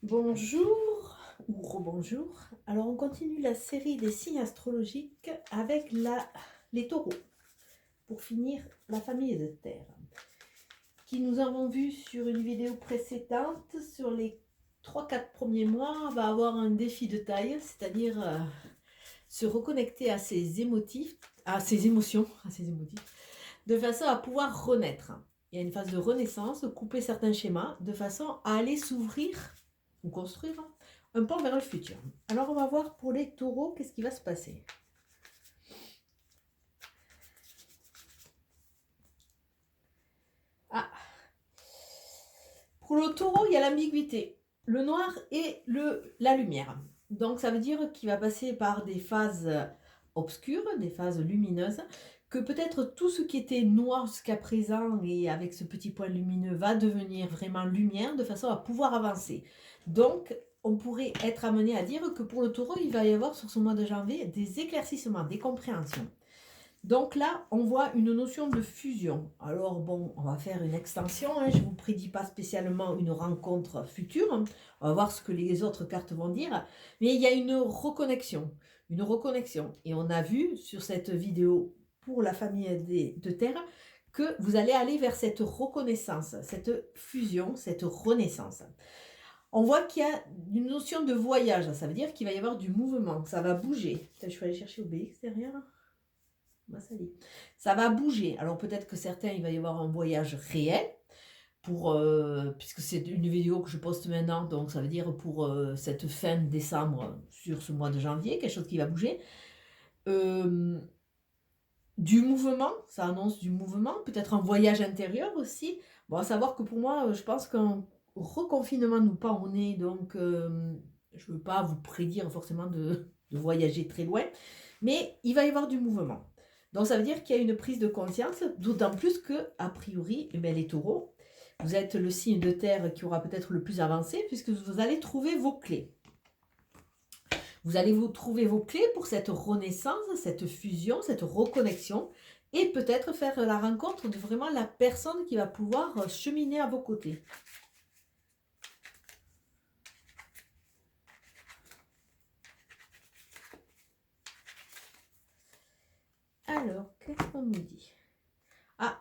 Bonjour ou rebonjour. Alors on continue la série des signes astrologiques avec les taureaux pour finir la famille de terre qui nous avons vu sur une vidéo précédente. Sur les 3-4 premiers mois, on va avoir un défi de taille, c'est-à-dire se reconnecter à ses émotifs, à ses émotions, de façon à pouvoir renaître. Il y a une phase de renaissance, couper certains schémas de façon à aller s'ouvrir ou construire un pas vers le futur. Alors on va voir pour les taureaux qu'est-ce qui va se passer. Ah, pour le taureau, il y a l'ambiguïté, le noir et la lumière. Donc ça veut dire qu'il va passer par des phases obscures, des phases lumineuses, que peut-être tout ce qui était noir jusqu'à présent et avec ce petit point lumineux va devenir vraiment lumière de façon à pouvoir avancer. Donc on pourrait être amené à dire que pour le taureau, il va y avoir sur ce mois de janvier des éclaircissements, des compréhensions. Donc là, on voit une notion de fusion. Alors bon, on va faire une extension. Je ne vous prédis pas spécialement une rencontre future. On va voir ce que les autres cartes vont dire. Mais il y a une reconnexion. Une reconnexion. Et on a vu sur cette vidéo pour la famille de Terre que vous allez aller vers cette reconnaissance, cette fusion, cette renaissance. On voit qu'il y a une notion de voyage. Ça veut dire qu'il va y avoir du mouvement. Ça va bouger. Je vais aller chercher Obélix derrière. Ça va bouger. Alors peut-être que certains, il va y avoir un voyage réel, puisque c'est une vidéo que je poste maintenant, donc ça veut dire pour cette fin de décembre sur ce mois de janvier, quelque chose qui va bouger. Du mouvement, ça annonce du mouvement, peut-être un voyage intérieur aussi. Bon, à savoir que pour moi, je pense qu'un reconfinement nous pas au nez, donc je ne veux pas vous prédire forcément de voyager très loin, mais il va y avoir du mouvement. Donc ça veut dire qu'il y a une prise de conscience, d'autant plus que, a priori, les taureaux, vous êtes le signe de terre qui aura peut-être le plus avancé, puisque vous allez trouver vos clés. Vous allez vous trouver vos clés pour cette renaissance, cette fusion, cette reconnexion, et peut-être faire la rencontre de vraiment la personne qui va pouvoir cheminer à vos côtés. Alors, qu'est-ce qu'on nous dit? Ah,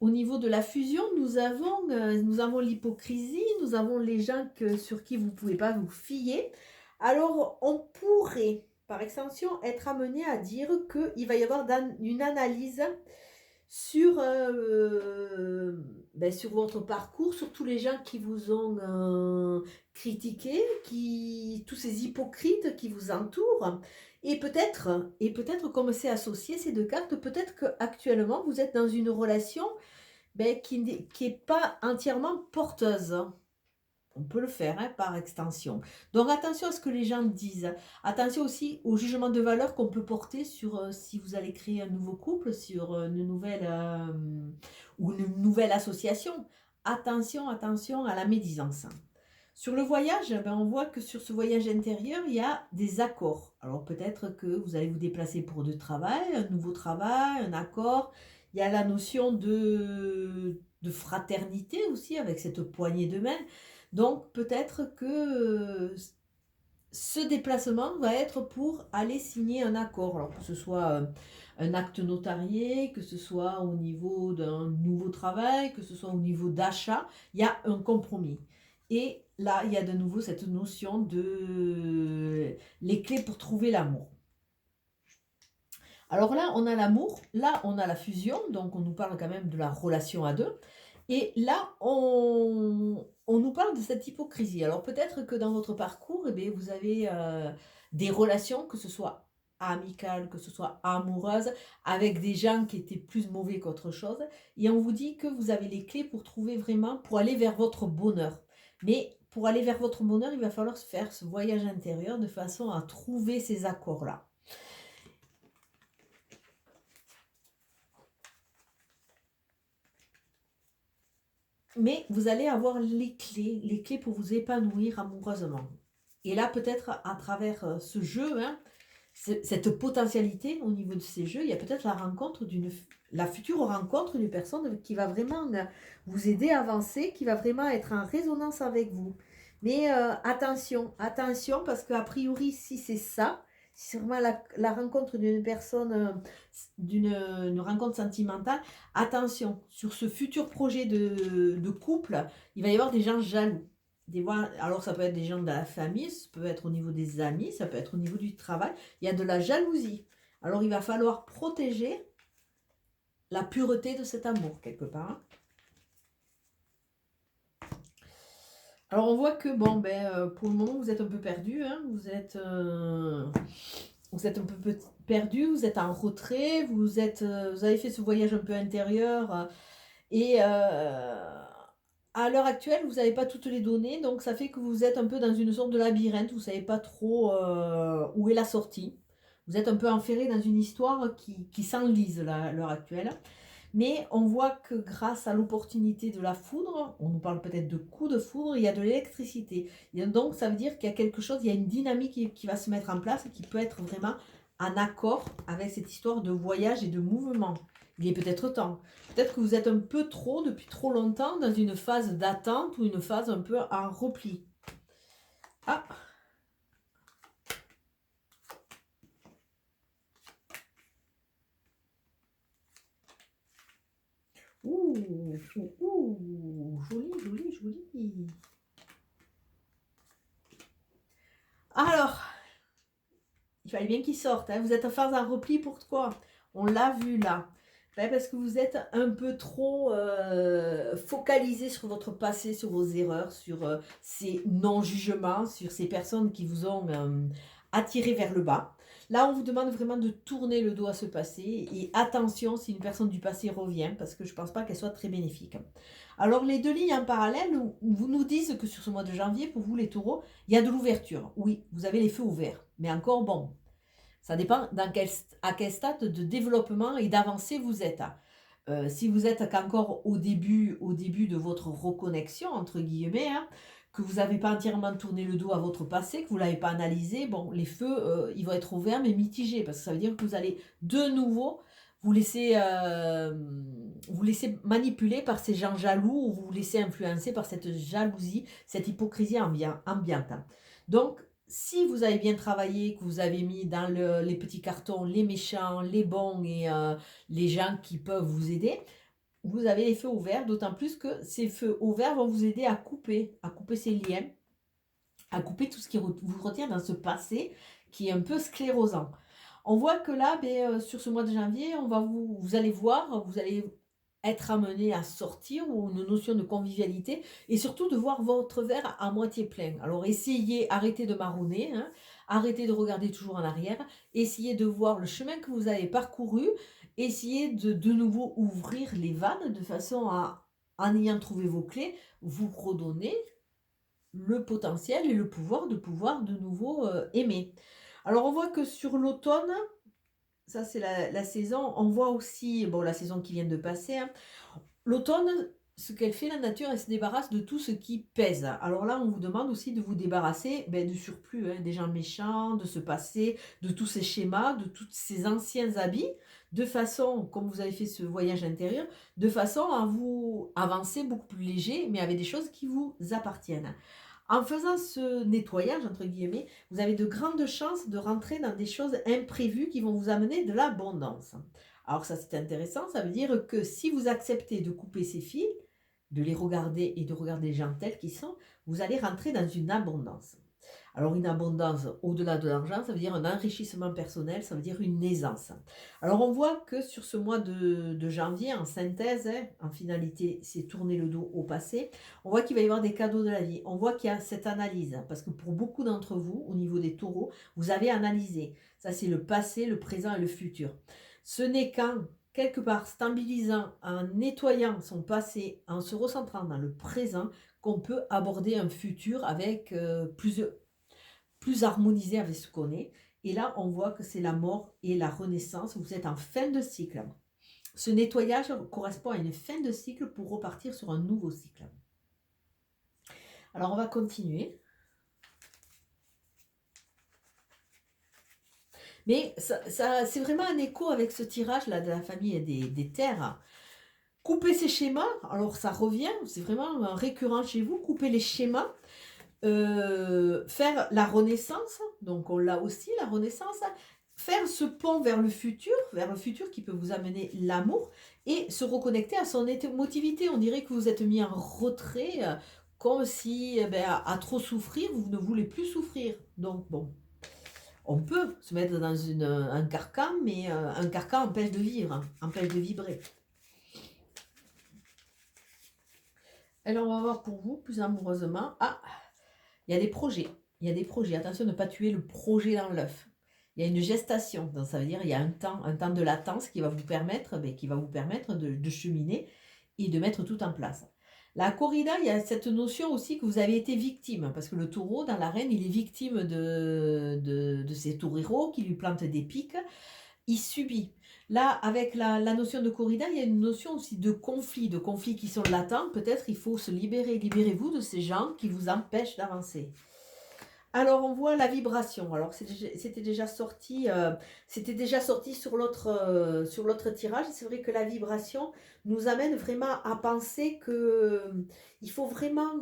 au niveau de la fusion, nous avons l'hypocrisie, nous avons les gens sur qui vous ne pouvez pas vous fier. Alors, on pourrait, par extension, être amené à dire qu'il va y avoir une analyse sur, sur votre parcours, sur tous les gens qui vous ont critiqué, tous ces hypocrites qui vous entourent. Et peut-être comme c'est associé ces deux cartes, peut-être qu'actuellement vous êtes dans une relation qui n'est pas entièrement porteuse. On peut le faire par extension. Donc attention à ce que les gens disent. Attention aussi au jugement de valeur qu'on peut porter sur si vous allez créer un nouveau couple, sur une nouvelle association. Attention à la médisance. Sur le voyage, on voit que sur ce voyage intérieur, il y a des accords. Alors peut-être que vous allez vous déplacer pour du travail, un nouveau travail, un accord. Il y a la notion de fraternité aussi avec cette poignée de main. Donc peut-être que ce déplacement va être pour aller signer un accord. Alors que ce soit un acte notarié, que ce soit au niveau d'un nouveau travail, que ce soit au niveau d'achat, il y a un compromis. Et là, il y a de nouveau cette notion de les clés pour trouver l'amour. Alors là, on a l'amour, là, on a la fusion, donc on nous parle quand même de la relation à deux. Et là, on nous parle de cette hypocrisie. Alors peut-être que dans votre parcours, vous avez des relations, que ce soit amicales, que ce soit amoureuses, avec des gens qui étaient plus mauvais qu'autre chose. Et on vous dit que vous avez les clés pour trouver vraiment, pour aller vers votre bonheur. Mais pour aller vers votre bonheur, il va falloir faire ce voyage intérieur de façon à trouver ces accords-là. Mais vous allez avoir les clés pour vous épanouir amoureusement. Et là, peut-être à travers ce jeu, cette potentialité au niveau de ces jeux. Il y a peut-être la future rencontre d'une personne qui va vraiment vous aider à avancer, qui va vraiment être en résonance avec vous. Mais attention, attention, parce qu'a priori, si c'est ça, si c'est vraiment la rencontre d'une personne, une rencontre sentimentale, attention, sur ce futur projet de couple, il va y avoir des gens jaloux. Alors ça peut être des gens de la famille, ça peut être au niveau des amis, ça peut être au niveau du travail. Il y a de la jalousie. Alors il va falloir protéger la pureté de cet amour quelque part, hein. Alors on voit que bon pour le moment vous êtes un peu perdu, hein. Vous êtes un peu perdu, vous êtes en retrait, vous avez fait ce voyage un peu intérieur et à l'heure actuelle, vous n'avez pas toutes les données, donc ça fait que vous êtes un peu dans une sorte de labyrinthe, vous ne savez pas trop où est la sortie. Vous êtes un peu enferré dans une histoire qui s'enlise là, à l'heure actuelle. Mais on voit que grâce à l'opportunité de la foudre, on nous parle peut-être de coup de foudre, il y a de l'électricité. Donc ça veut dire qu'il y a quelque chose, il y a une dynamique qui va se mettre en place et qui peut être vraiment en accord avec cette histoire de voyage et de mouvement. Il est peut-être temps. Peut-être que vous êtes un peu trop, depuis trop longtemps, dans une phase d'attente ou une phase un peu en repli. Ah! Ouh, joli, joli, joli. Alors, il fallait bien qu'il sorte, hein. Vous êtes en phase en repli, pourquoi? On l'a vu là. Ben, parce que vous êtes un peu trop focalisé sur votre passé, sur vos erreurs, sur ces non-jugements, sur ces personnes qui vous ont attiré vers le bas. Là, on vous demande vraiment de tourner le dos à ce passé. Et attention si une personne du passé revient, parce que je ne pense pas qu'elle soit très bénéfique. Alors, les deux lignes en parallèle vous nous disent que sur ce mois de janvier, pour vous les taureaux, il y a de l'ouverture. Oui, vous avez les feux ouverts. Mais encore, bon, ça dépend à quel stade de développement et d'avancée vous êtes. Si vous êtes qu'encore au début de votre reconnexion, entre guillemets, hein, que vous n'avez pas entièrement tourné le dos à votre passé, que vous ne l'avez pas analysé, bon, les feux, ils vont être ouverts mais mitigés, parce que ça veut dire que vous allez de nouveau vous laisser manipuler par ces gens jaloux ou vous laisser influencer par cette jalousie, cette hypocrisie ambiante. Donc, si vous avez bien travaillé, que vous avez mis dans les petits cartons les méchants, les bons et les gens qui peuvent vous aider, vous avez les feux ouverts, d'autant plus que ces feux ouverts vont vous aider à couper ces liens, à couper tout ce qui vous retient dans ce passé qui est un peu sclérosant. On voit que là, sur ce mois de janvier, vous allez voir, vous allez être amené à sortir ou une notion de convivialité et surtout de voir votre verre à moitié plein. Alors essayez, arrêtez de marronner, hein, arrêtez de regarder toujours en arrière, essayez de voir le chemin que vous avez parcouru, essayez de nouveau ouvrir les vannes de façon à, en ayant trouvé vos clés, vous redonner le potentiel et le pouvoir de nouveau aimer. Alors on voit que sur l'automne, ça c'est la saison, on voit aussi, bon la saison qui vient de passer, hein, l'automne, ce qu'elle fait la nature, elle se débarrasse de tout ce qui pèse. Alors là, on vous demande aussi de vous débarrasser du surplus, hein, des gens méchants, de ce passé, de tous ces schémas, de tous ces anciens habits, de façon, comme vous avez fait ce voyage intérieur, de façon à vous avancer beaucoup plus léger, mais avec des choses qui vous appartiennent. En faisant ce nettoyage, entre guillemets, vous avez de grandes chances de rentrer dans des choses imprévues qui vont vous amener de l'abondance. Alors ça, c'est intéressant, ça veut dire que si vous acceptez de couper ces fils, de les regarder et de regarder les gens tels qu'ils sont, vous allez rentrer dans une abondance. Alors une abondance au-delà de l'argent, ça veut dire un enrichissement personnel, ça veut dire une aisance. Alors on voit que sur ce mois de janvier, en synthèse, hein, en finalité, c'est tourner le dos au passé, on voit qu'il va y avoir des cadeaux de la vie. On voit qu'il y a cette analyse, parce que pour beaucoup d'entre vous, au niveau des taureaux, vous avez analysé. Ça c'est le passé, le présent et le futur. Ce n'est qu'en quelque part stabilisant, en nettoyant son passé, en se recentrant dans le présent, qu'on peut aborder un futur avec plus harmonisé avec ce qu'on est. Et là, on voit que c'est la mort et la renaissance. Vous êtes en fin de cycle. Ce nettoyage correspond à une fin de cycle pour repartir sur un nouveau cycle. Alors, on va continuer. Mais c'est vraiment un écho avec ce tirage-là de la famille des terres. Couper ces schémas, alors ça revient, c'est vraiment récurrent chez vous, couper les schémas, faire la renaissance, donc on l'a aussi, la renaissance, faire ce pont vers le futur qui peut vous amener l'amour, et se reconnecter à son émotivité. On dirait que vous êtes mis en retrait, comme si, ben, à trop souffrir, vous ne voulez plus souffrir. Donc bon, on peut se mettre dans un carcan, mais un carcan empêche de vivre, hein, empêche de vibrer. Alors, on va voir pour vous, plus amoureusement. Ah, il y a des projets. Il y a des projets. Attention de ne pas tuer le projet dans l'œuf. Il y a une gestation. Donc, ça veut dire qu'il y a un temps de latence qui va vous permettre, de cheminer et de mettre tout en place. La corrida, il y a cette notion aussi que vous avez été victime. Parce que le taureau, dans l'arène, il est victime de ces toreros qui lui plantent des pics. Il subit. Là, avec la notion de corrida, il y a une notion aussi de conflits qui sont latents. Peut-être il faut se libérer. Libérez-vous de ces gens qui vous empêchent d'avancer. Alors, on voit la vibration. Alors, c'était déjà sorti sur l'autre tirage. C'est vrai que la vibration nous amène vraiment à penser que il faut vraiment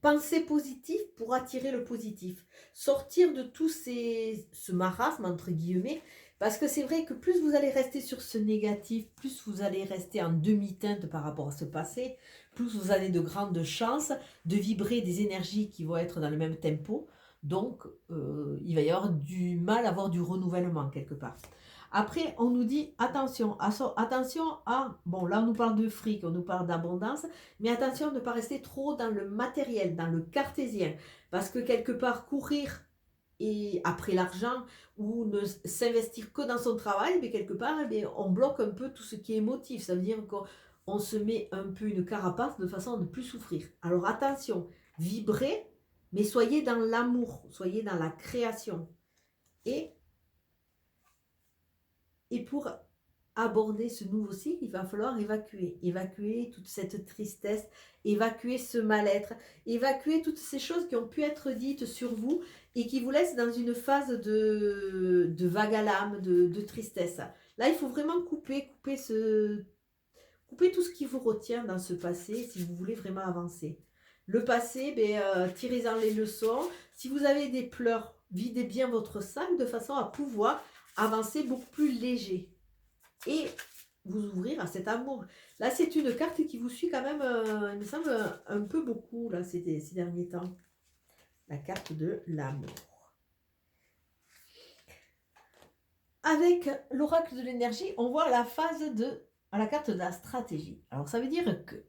penser positif pour attirer le positif. Sortir de tout ce marasme, entre guillemets, parce que c'est vrai que plus vous allez rester sur ce négatif, plus vous allez rester en demi-teinte par rapport à ce passé, plus vous avez de grandes chances de vibrer des énergies qui vont être dans le même tempo. Donc, il va y avoir du mal à avoir du renouvellement quelque part. Après, on nous dit attention à, bon là on nous parle de fric, on nous parle d'abondance, mais attention à ne pas rester trop dans le matériel, dans le cartésien, parce que quelque part courir et après l'argent ou ne s'investir que dans son travail, mais quelque part on bloque un peu tout ce qui est émotif, ça veut dire qu'on se met un peu une carapace de façon à ne plus souffrir. Alors attention, vibrez, mais soyez dans l'amour, soyez dans la création. Et pour aborder ce nouveau cycle, il va falloir évacuer toute cette tristesse, évacuer ce mal-être, évacuer toutes ces choses qui ont pu être dites sur vous et qui vous laissent dans une phase de vague à l'âme, de tristesse. Là, il faut vraiment couper tout ce qui vous retient dans ce passé si vous voulez vraiment avancer. Le passé, tirez-en les leçons. Si vous avez des pleurs, videz bien votre sac de façon à pouvoir avancer beaucoup plus léger et vous ouvrir à cet amour. Là, c'est une carte qui vous suit quand même, il me semble, un peu beaucoup là, ces derniers temps. La carte de l'amour. Avec l'oracle de l'énergie, on voit la carte de la stratégie. Alors, ça veut dire que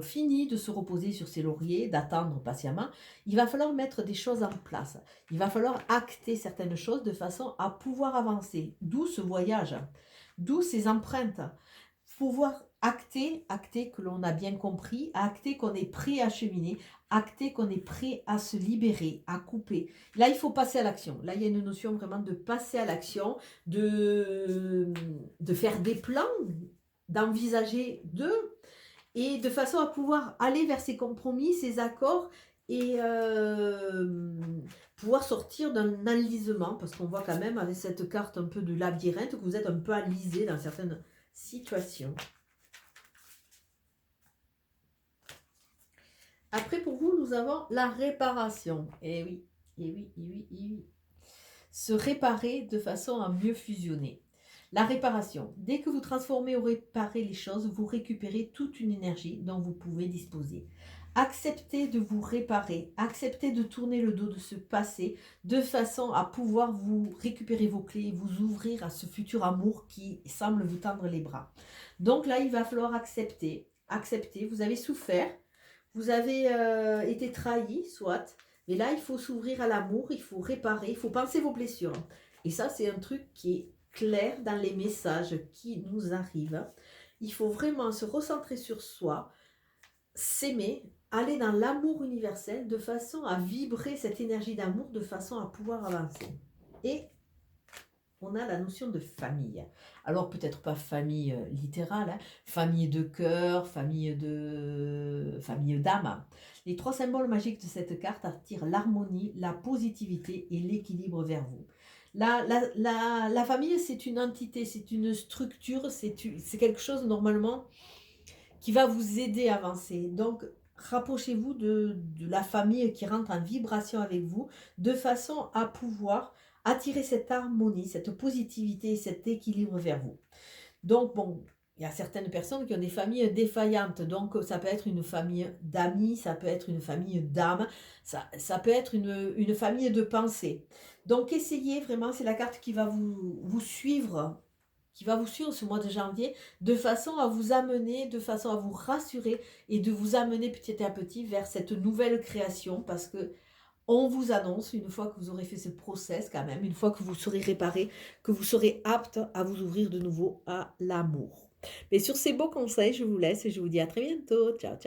fini de se reposer sur ses lauriers, d'attendre patiemment, il va falloir mettre des choses en place. Il va falloir acter certaines choses de façon à pouvoir avancer. D'où ce voyage, d'où ces empreintes. Pouvoir acter que l'on a bien compris, acter qu'on est prêt à cheminer, acter qu'on est prêt à se libérer, à couper. Là, il faut passer à l'action. Là, il y a une notion vraiment de passer à l'action, de faire des plans, d'envisager et de façon à pouvoir aller vers ces compromis, ces accords et pouvoir sortir d'un enlisement, parce qu'on voit quand même avec cette carte un peu de labyrinthe que vous êtes un peu enlisé dans certaines situations. Après, pour vous, nous avons la réparation. Et oui. Se réparer de façon à mieux fusionner. La réparation. Dès que vous transformez ou réparez les choses, vous récupérez toute une énergie dont vous pouvez disposer. Acceptez de vous réparer, acceptez de tourner le dos de ce passé de façon à pouvoir vous récupérer vos clés et vous ouvrir à ce futur amour qui semble vous tendre les bras. Donc là, il va falloir accepter, vous avez souffert, vous avez été trahi, soit, mais là, il faut s'ouvrir à l'amour, il faut réparer, il faut penser vos blessures. Et ça, c'est un truc qui est clair dans les messages qui nous arrivent. Il faut vraiment se recentrer sur soi, s'aimer, aller dans l'amour universel de façon à vibrer cette énergie d'amour de façon à pouvoir avancer. Et on a la notion de famille. Alors peut-être pas famille littérale, hein, famille de cœur, famille d'âme. Les trois symboles magiques de cette carte attirent l'harmonie, la positivité et l'équilibre vers vous. La famille, c'est une entité, c'est une structure, c'est quelque chose normalement qui va vous aider à avancer. Donc, rapprochez-vous de la famille qui rentre en vibration avec vous, de façon à pouvoir attirer cette harmonie, cette positivité, cet équilibre vers vous. Donc, bon, il y a certaines personnes qui ont des familles défaillantes. Donc, ça peut être une famille d'amis, ça peut être une famille d'âmes, ça peut être une famille de pensée. Donc, essayez vraiment, c'est la carte qui va vous suivre, qui va vous suivre ce mois de janvier, de façon à vous amener, de façon à vous rassurer et de vous amener petit à petit vers cette nouvelle création, parce que on vous annonce, une fois que vous aurez fait ce process quand même, une fois que vous serez réparé, que vous serez apte à vous ouvrir de nouveau à l'amour. Mais sur ces beaux conseils, je vous laisse et je vous dis à très bientôt. Ciao, ciao.